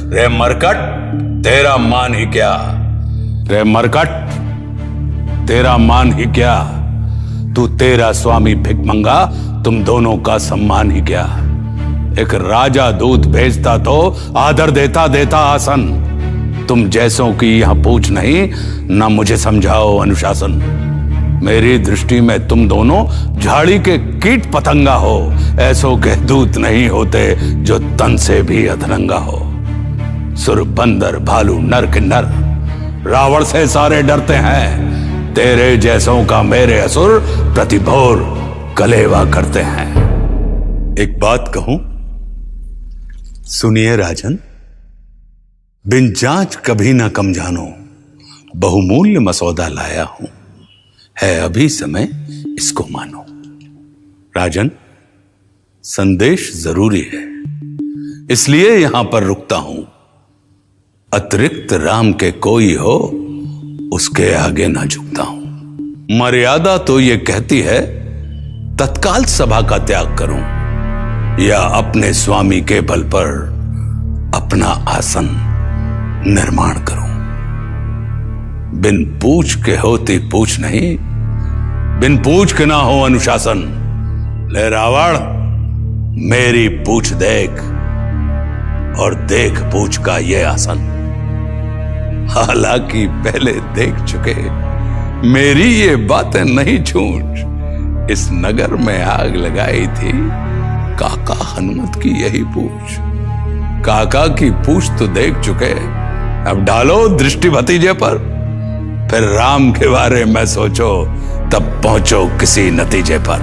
रे मरकट, तेरा मान ही क्या। रे मरकट, तेरा मान ही क्या। तू तेरा स्वामी भिखमंगा, तुम दोनों का सम्मान ही क्या। एक राजा दूत भेजता तो आदर देता देता आसन। तुम जैसों की यहां पूछ नहीं, ना मुझे समझाओ अनुशासन। मेरी दृष्टि में तुम दोनों झाड़ी के कीट पतंगा हो। ऐसों के दूत नहीं होते जो तन से भी अधरंगा हो। सुर बंदर भालू नर किन्नर, रावण से सारे डरते हैं। तेरे जैसों का मेरे असुर प्रतिभोर कलेवा करते हैं। एक बात कहूं, सुनिए राजन। बिन जांच कभी ना कम जानो, बहुमूल्य मसौदा लाया हूं। है अभी समय, इसको मानो। राजन, संदेश जरूरी है, इसलिए यहां पर रुकता हूं। अतिरिक्त राम के कोई हो, उसके आगे ना झुकता हूं। मर्यादा तो ये कहती है तत्काल सभा का त्याग करूं, या अपने स्वामी के बल पर अपना आसन निर्माण करूं। बिन पूछ के होती पूछ नहीं, बिन पूछ के ना हो अनुशासन। ले रावण, मेरी पूछ देख, और देख पूछ का ये आसन। हालांकि पहले देख चुके, मेरी ये बातें नहीं छूट। इस नगर में आग लगाई थी काका हनुमत की यही पूछ। काका की पूछ तो देख चुके, अब डालो दृष्टि भतीजे पर। फिर राम के बारे में सोचो, तब पहुंचो किसी नतीजे पर।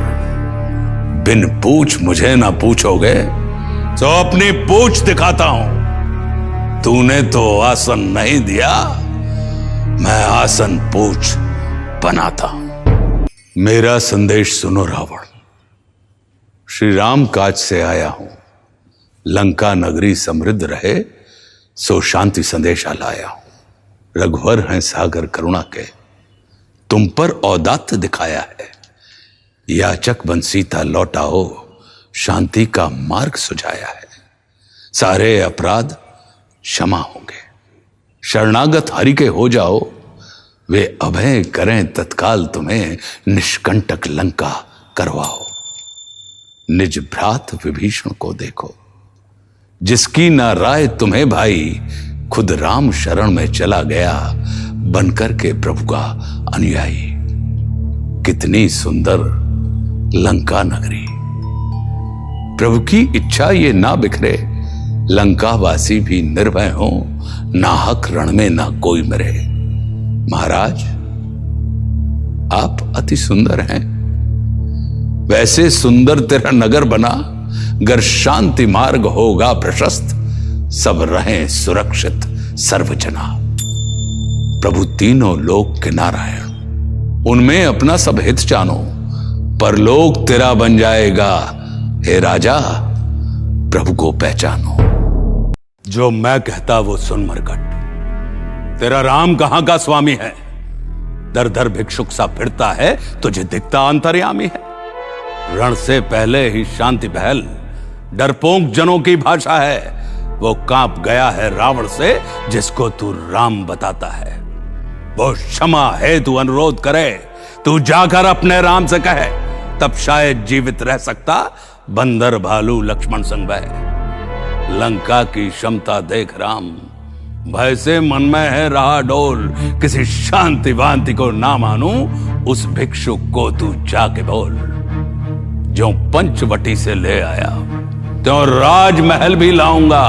बिन पूछ मुझे ना पूछोगे, तो अपनी पूछ दिखाता हूं। तूने तो आसन नहीं दिया, मैं आसन पूछ बनाता हूं। मेरा संदेश सुनो रावण। श्री राम काज से आया हूं। लंका नगरी समृद्ध रहे, सो शांति संदेशा लाया हूं। रघुवर हैं सागर करुणा के, तुम पर औदात्य दिखाया है। याचक बन सीता लौटाओ, शांति का मार्ग सुझाया है। सारे अपराध क्षमा होंगे, शरणागत हरि के हो जाओ। वे अभय करें तत्काल तुम्हें, निष्कंटक लंका करवाओ। निज भ्रात विभीषण को देखो, जिसकी ना राय तुम्हें भाई, खुद राम शरण में चला गया, बनकर के प्रभु का अनुयायी। कितनी सुंदर लंका नगरी, प्रभु की इच्छा ये ना बिखरे। लंकावासी भी निर्भय हो, नाहक रण में ना कोई मरे। महाराज, आप अति सुंदर हैं, वैसे सुंदर तेरा नगर बना। गर शांति मार्ग होगा प्रशस्त, सब रहें सुरक्षित सर्वजना। प्रभु तीनों लोक के नारायण, उनमें अपना सब हित जानो। परलोक तेरा बन जाएगा, हे राजा प्रभु को पहचानो। जो मैं कहता वो सुन मरकट। तेरा राम कहां का स्वामी है? दर दर भिक्षुक सा फिरता है, तुझे दिखता अंतर्यामी है। रण से पहले ही शांति पहल, डरपोक जनों की भाषा है। वो कांप गया है रावण से, जिसको तू राम बताता है। वो क्षमा है तू अनुरोध करे, तू जाकर अपने राम से कहे। तब शायद जीवित रह सकता बंदर भालू लक्ष्मण संग वह। लंका की क्षमता देख राम, भय से मन में है रहा डोल। किसी शांति वांति को ना मानू, उस भिक्षुक को तू जाके बोल। जो पंचवटी से ले आया, तो राजमहल भी लाऊंगा।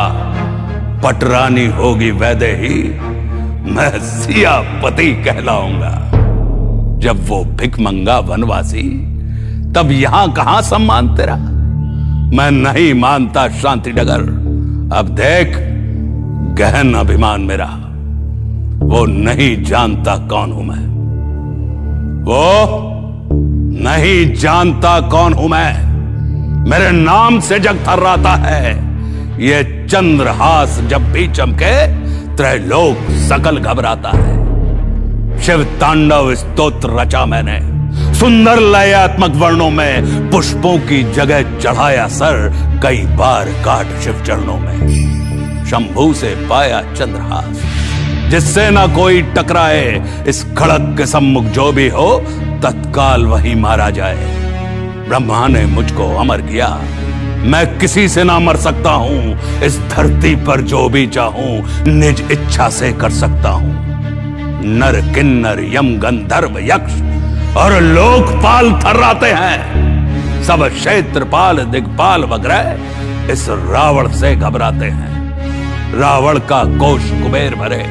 पटरानी होगी वैदेही, मैं सियापति कहलाऊंगा। जब वो भिखमंगा वनवासी, तब यहां कहां सम्मान तेरा। मैं नहीं मानता शांति डगर, अब देख गहन अभिमान मेरा। वो नहीं जानता कौन हूं मैं, वो नहीं जानता कौन हूं मैं। मेरे नाम से जग थर्राता है। ये चंद्रहास जब भी चमके, त्रैलोक सकल घबराता है। शिव तांडव स्तोत्र रचा मैंने, सुंदर लयात्मक वर्णों में। पुष्पों की जगह चढ़ाया सर, कई बार काट शिव चरणों में। शंभू से पाया चंद्रहास। जिससे ना कोई टकराए, इस खड़क के सम्मुख जो भी हो तत्काल वही मारा जाए। ब्रह्मा ने मुझको अमर किया, मैं किसी से ना मर सकता हूं। इस धरती पर जो भी चाहूं निज इच्छा से कर सकता हूं। नर किन्नर यम गंधर्व यक्ष और लोकपाल थर्राते हैं। सब क्षेत्रपाल दिग्पाल वगैरह इस रावण से घबराते हैं। रावण का कोष कुबेर भरे,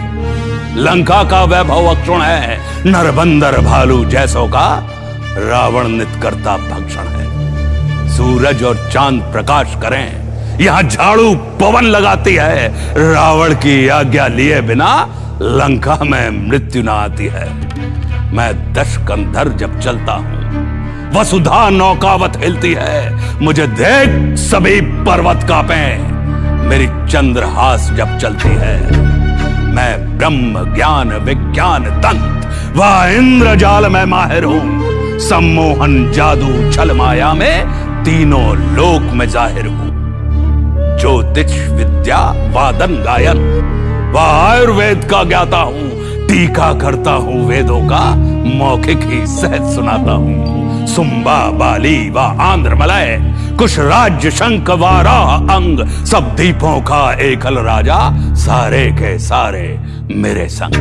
लंका का वैभव अक्षुण है। नरबंदर भालू जैसों का रावण नित करता भक्षण है। सूरज और चांद प्रकाश करें, यहां झाड़ू पवन लगाती है। रावण की आज्ञा लिए बिना लंका में मृत्यु न आती है। मैं दशकंधर जब चलता हूं, वसुधा नौकावत हिलती है। मुझे देख सभी पर्वत कांपे, मेरी चंद्रहास जब चलती है। मैं ब्रह्म ज्ञान विज्ञान तंत्र व इंद्रजाल में माहिर हूं। सम्मोहन जादू छल माया में तीनों लोक में जाहिर हूं। ज्योतिष विद्या वादन गायन व आयुर्वेद का ज्ञाता हूं। टीका करता हूं वेदों का, मौखिक ही सहज सुनाता हूं। सुंबा बाली व आंध्र मलय, कुश राज्य शंख वाराह अंग, सब दीपों का एकल राजा, सारे के सारे मेरे संग।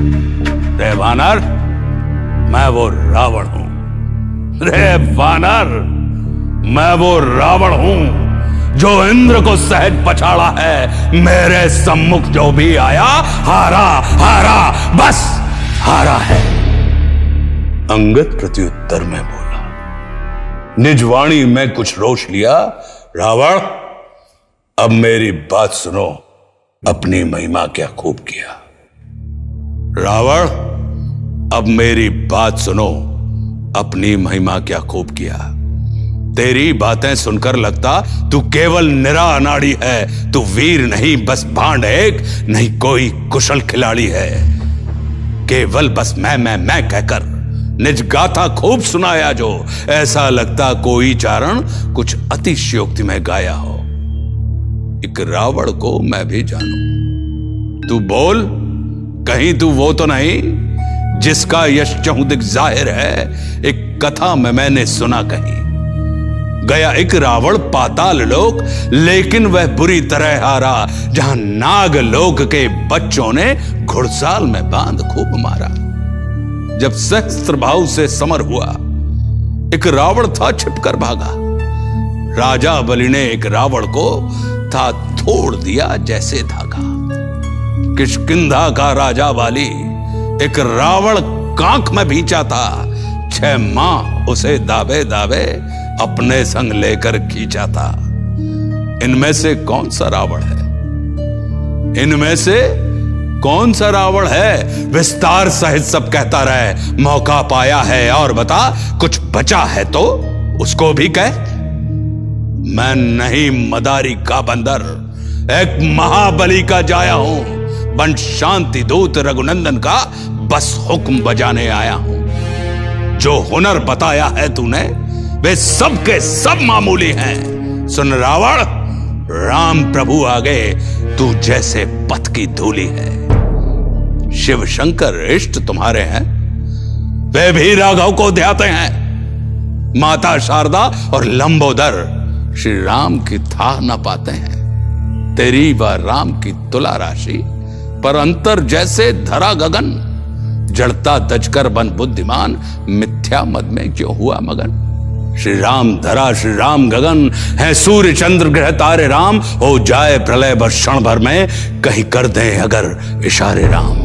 रे वानर, मैं वो रावण हूं। रे वानर, मैं वो रावण हूं जो इंद्र को सहज पछाड़ा है। मेरे सम्मुख जो भी आया हारा हारा, बस हारा है। अंगद प्रत्युत्तर में बोला, निजवाणी में कुछ रोष लिया। रावण, अब मेरी बात सुनो, अपनी महिमा क्या खूब किया। रावण, अब मेरी बात सुनो, अपनी महिमा क्या खूब किया। तेरी बातें सुनकर लगता तू केवल निरा अनाड़ी है। तू वीर नहीं, बस भांड एक, नहीं कोई कुशल खिलाड़ी है। केवल बस मैं कहकर निज गाथा खूब सुनाया जो, ऐसा लगता कोई चारण कुछ अतिशयोक्ति में गाया हो। एक रावण को मैं भी जानू, तू बोल, कहीं तू वो तो नहीं जिसका यश चहुदिक जाहिर है। एक कथा में मैंने सुना कहीं, गया एक रावण पाताल लोक, लेकिन वह बुरी तरह हारा। जहां नाग लोक के बच्चों ने घुड़साल में बांध खूब मारा। जब सहस्त्र भाव से समर हुआ, एक रावण था छिपकर भागा। राजा बलि ने एक रावण को था तोड़ दिया जैसे धागा। किष्किंधा का राजा वाली एक रावण कांख में भींचा था। 6 माह उसे दावे दावे अपने संग लेकर खींचा था। इनमें से कौन सा रावण है? इनमें से कौन सा रावण है? विस्तार सहित सब कहता रहे। मौका पाया है और बता, कुछ बचा है तो उसको भी कह। मैं नहीं मदारी का बंदर, एक महाबली का जाया हूं। बन शांति दूत रघुनंदन का बस हुक्म बजाने आया हूं। जो हुनर बताया है तूने वे सब के सब मामूली हैं। सुन रावण, राम प्रभु आगे तू जैसे पथ की धूली है। शिव शंकर इष्ट तुम्हारे हैं, वे भी राघव को ध्याते हैं। माता शारदा और लंबोदर श्री राम की था न पाते हैं। तेरी व राम की तुला राशि पर अंतर जैसे धरा गगन। जड़ता तजकर बन बुद्धिमान, मिथ्या मद में क्यों हुआ मगन। श्री राम धरा श्री राम गगन है, सूर्य चंद्र ग्रह तारे राम। हो जाए प्रलय बस क्षण भर में, कहीं कर दे अगर इशारे राम।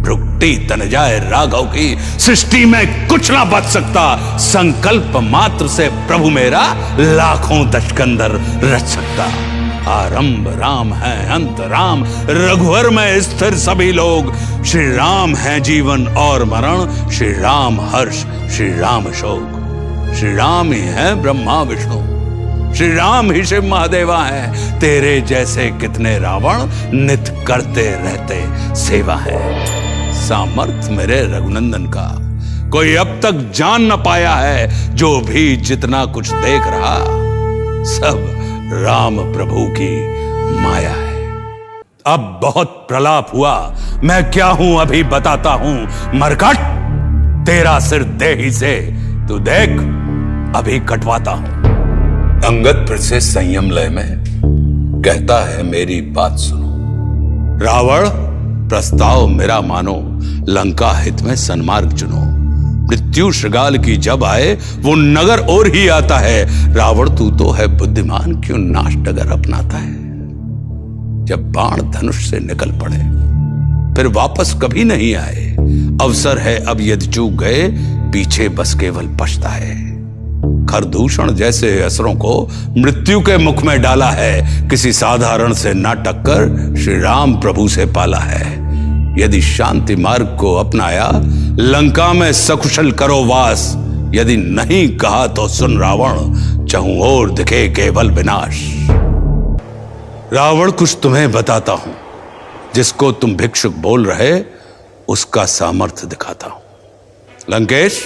भ्रुकुटी तन जाए राघव की, सृष्टि में कुछ ना बच सकता। संकल्प मात्र से प्रभु मेरा लाखों दशकंदर रच सकता। आरंभ राम है, अंत राम, रघुवर में स्थिर सभी लोग। श्री राम है जीवन और मरण, श्री राम हर्ष श्री राम शोक। श्री राम ही है ब्रह्मा विष्णु, श्री राम ही शिव महादेवा है। तेरे जैसे कितने रावण नित करते रहते सेवा है। सामर्थ्य मेरे रघुनंदन का कोई अब तक जान न पाया है। जो भी जितना कुछ देख रहा सब राम प्रभु की माया है। अब बहुत प्रलाप हुआ, मैं क्या हूं अभी बताता हूं। मरकट, तेरा सिर दे ही से, तू देख अभी कटवाता हूं। अंगद फिर से संयम लय में कहता है, मेरी बात सुनो रावण, प्रस्ताव मेरा मानो, लंका हित में सन्मार्ग चुनो। मृत्यु श्रृगाल की जब आए वो नगर और ही आता है। रावण तू तो है बुद्धिमान, क्यों नाश डगर अपनाता है। जब बाण धनुष से निकल पड़े फिर वापस कभी नहीं आए। अवसर है अब यदि चूक गए, पीछे बस केवल पछता है। खरदूषण जैसे असरों को मृत्यु के मुख में डाला है। किसी साधारण से ना टक्कर श्री राम प्रभु से पाला है। यदि शांति मार्ग को अपनाया, लंका में सकुशल करो वास। यदि नहीं कहा तो सुन रावण, चहु और दिखे केवल विनाश। रावण कुछ तुम्हें बताता हूं, जिसको तुम भिक्षुक बोल रहे उसका सामर्थ्य दिखाता हूं। लंकेश,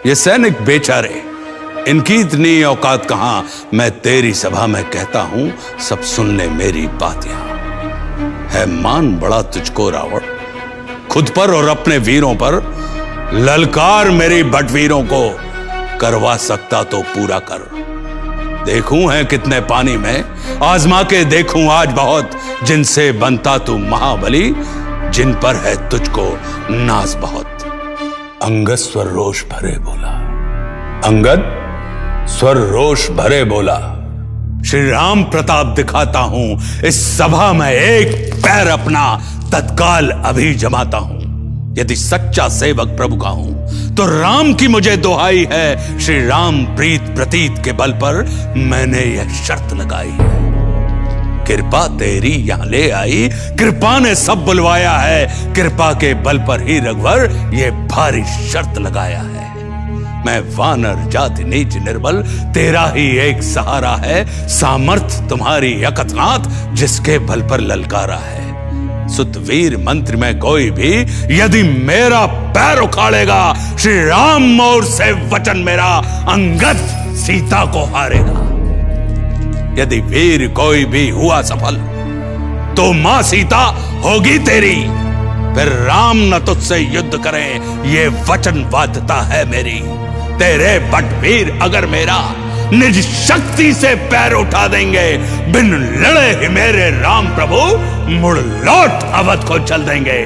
ये सैनिक बेचारे, इनकी इतनी औकात कहां। मैं तेरी सभा में कहता हूं, सब सुन ले मेरी बात। यहां है मान बड़ा तुझको रावण, खुद पर और अपने वीरों पर ललकार मेरी बटवीरों को। करवा सकता तो पूरा कर, देखूं है कितने पानी में, आजमा के देखूं आज बहुत। जिनसे बनता तू महाबली, जिन पर है तुझको नाज बहुत। अंगद स्वर रोष भरे बोला, अंगद स्वर रोष भरे बोला, श्री राम प्रताप दिखाता हूं। इस सभा में एक पैर अपना तत्काल अभी जमाता हूं। यदि सच्चा सेवक प्रभु का हूं तो राम की मुझे दुहाई है। श्री राम प्रीत प्रतीत के बल पर मैंने यह शर्त लगाई है। कृपा तेरी यहां ले आई, कृपा ने सब बुलवाया है। कृपा के बल पर ही रघुवर ये भारी शर्त लगाया है। मैं वानर जाति नीच निर्बल, तेरा ही एक सहारा है। सामर्थ तुम्हारी अकथनात, जिसके बल पर ललकारा है। सुतवीर मंत्री में कोई भी यदि मेरा पैर उखाड़ेगा, श्री राम मोर से वचन मेरा, अंगद सीता को हारेगा। यदि वीर कोई भी हुआ सफल, तो मां सीता होगी तेरी। फिर राम न तुझसे युद्ध करें, ये वचन बाध्यता है मेरी। तेरे बटवीर अगर मेरा निज शक्ति से पैर उठा देंगे, बिन लड़े ही मेरे राम प्रभु मुड़ लौट अवध को चल देंगे।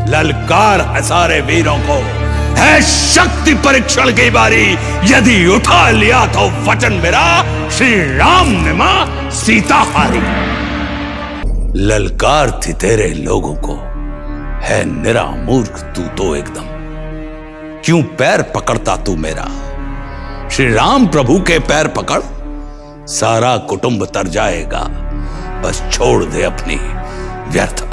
ललकार है सारे वीरों को, है शक्ति परीक्षण की बारी। यदि उठा लिया तो वचन मेरा, श्री राम ने मां सीता हारी। ललकार थी तेरे लोगों को, है निरा मूर्ख तू तो एकदम। क्यों पैर पकड़ता तू मेरा, श्री राम प्रभु के पैर पकड़। सारा कुटुंब तर जाएगा, बस छोड़ दे अपनी व्यर्थ